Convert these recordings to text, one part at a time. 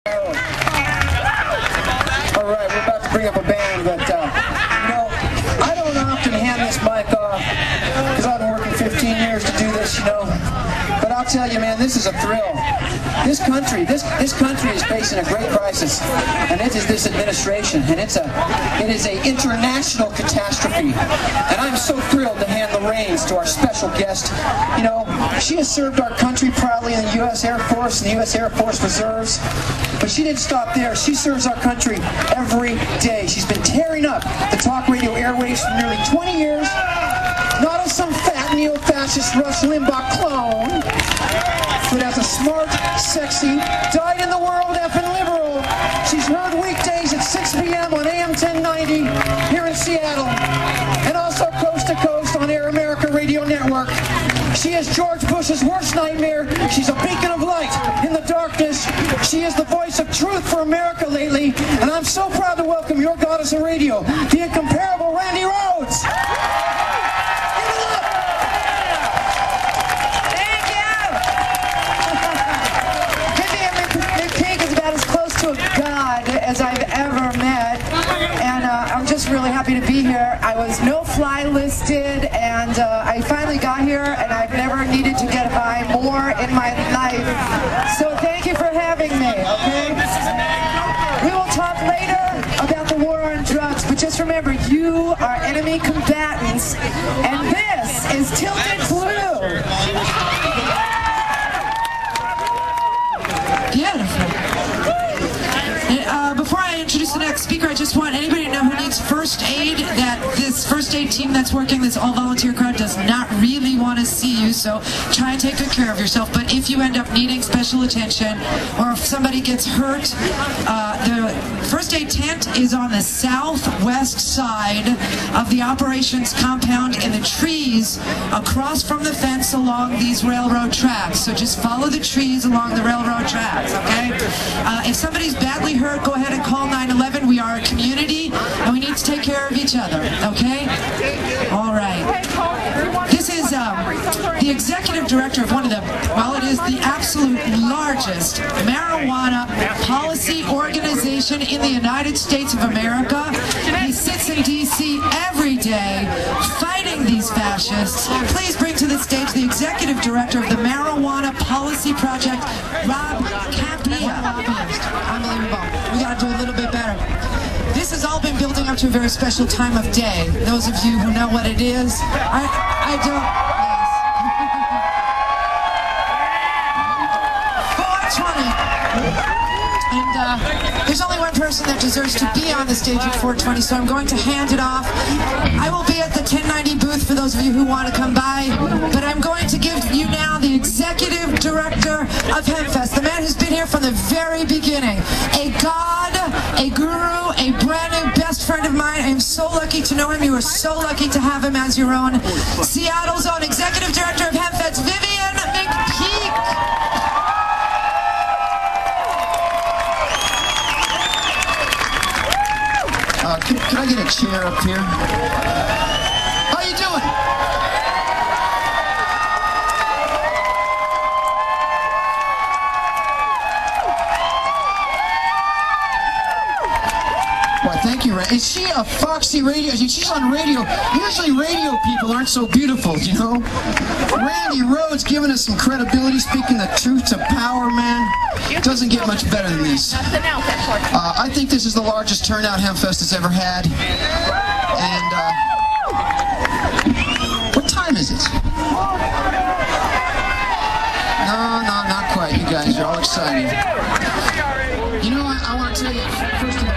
All right, we're about to bring up a band, but you know, I don't often hand this mic off because I've been working 15 years to do this, you know. But I'll tell you, man, this is a thrill. This country is facing a great crisis, and it is this administration, and it is a international catastrophe. And I'm so thrilled to hand the reins to our special guest. You know, she has served our country proudly in the U.S. Air Force and the U.S. Air Force Reserves. But she didn't stop there. She serves our country every day. She's been tearing up the talk radio airwaves for nearly 20 years. Not as some fat neo-fascist Rush Limbaugh clone, but as a smart, sexy, dyed-in-the-world effing liberal. She's heard weekdays at 6 p.m. on AM 1090 here in Seattle, and also coast to coast on Air America Radio Network. She is George Bush's worst nightmare. She's a beacon of light in the darkness. She is the voice of truth for America lately, and I'm so proud to welcome your goddess of radio, the incomparable Randi Rhodes. As I've ever met, and I'm just really happy to be here. I was no-fly listed, and I finally got here, and I've never needed to get by more in my life. So thank you for having me, okay? We will talk later about the war on drugs, but just remember, you are enemy combatants, and this is Tilted Blue. Beautiful. Before I introduce the next speaker, I just want anybody to know who needs first aid, that this first aid team that's working, this all-volunteer crowd, does not really want to see you, so try and take good care of yourself. But if you end up needing special attention, or if somebody gets hurt, the first aid tent is on the southwest side of the operations compound in the trees across from the fence along these railroad tracks. So just follow the trees along the railroad tracks, okay? If somebody's badly hurt, go ahead and call 911. We are a community, and we need to take care of each other, okay? All right. This is the executive director of one of the, well, it is the absolute largest marijuana policy organization in the United States of America. He sits in D.C. every day fighting these fascists. Please bring to the stage the executive director of the Marijuana Policy Project, Rob Capia. Unbelievable. We got to do a little bit better. This has all been building up to a very special time of day. Those of you who know what it is, I don't. Yes. 420. And there's only one person that deserves to be on the stage at 420, so I'm going to hand it off. I will be at the 1090 booth for those of you who want to come by, but I'm going to give you now the executive director of Hempfest, the man who's been here from the very beginning. A god, a guru, a brand new best friend of mine. I am so lucky to know him. You are so lucky to have him as your own. Seattle's own executive director of Hempfest, Vivian McPeak. Can I get a chair up here? How you doing? Well, thank you, Ray. Is she a Foxy Radio? She's on radio. Usually radio people aren't so beautiful, you know? Randi Rhodes giving us some credibility, speaking the truth to power, man. Doesn't get much better than this. I think this is the largest turnout Hempfest has ever had. And, what time is it? No, not quite. You guys are all excited. You know, I want to tell you, first of all,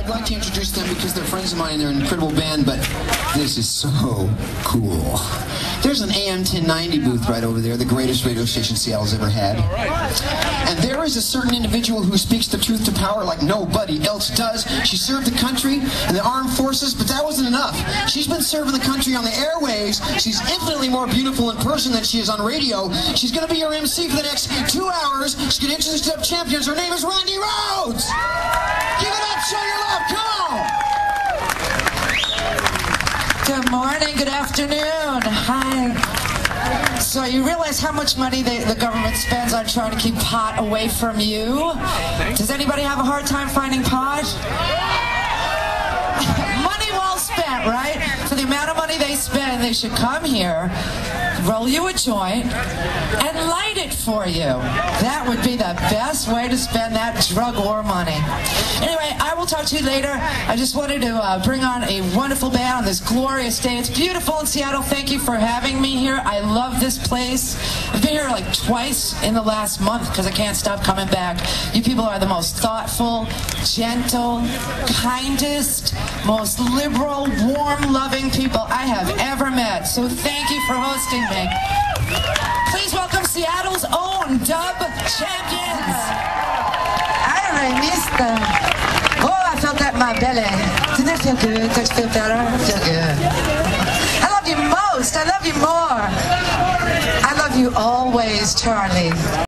I'd like to introduce them because they're friends of mine and they're an incredible band, but this is so cool. There's an AM 1090 booth right over there, the greatest radio station Seattle's ever had. And there is a certain individual who speaks the truth to power like nobody else does. She served the country and the armed forces, but that wasn't enough. She's been serving the country on the airwaves. She's infinitely more beautiful in person than she is on radio. She's going to be your MC for the next 2 hours. She's going to introduce the champions. Her name is Randi Rhodes. Give it up, show your love, come on! Good morning, good afternoon. Hi. So you realize how much money the government spends on trying to keep pot away from you? Does anybody have a hard time finding pot? Money well spent, right? For the amount of money they spend, they should come here, roll you a joint, and light it for you. That would be the best way to spend that drug war money. Anyway, I will talk to you later. I just wanted to bring on a wonderful band on this glorious day. It's beautiful in Seattle. Thank you for having me here. I love this place. I've been here like twice in the last month because I can't stop coming back. You people are the most thoughtful, gentle, kindest, most liberal, warm, loving people I have ever met. So thank you for hosting me. Please welcome Seattle's own dub champions. I missed them. Oh, I felt that in my belly. Didn't it feel good? Don't you feel better? I feel good. I love you most. I love you more. I love you always, Charlie.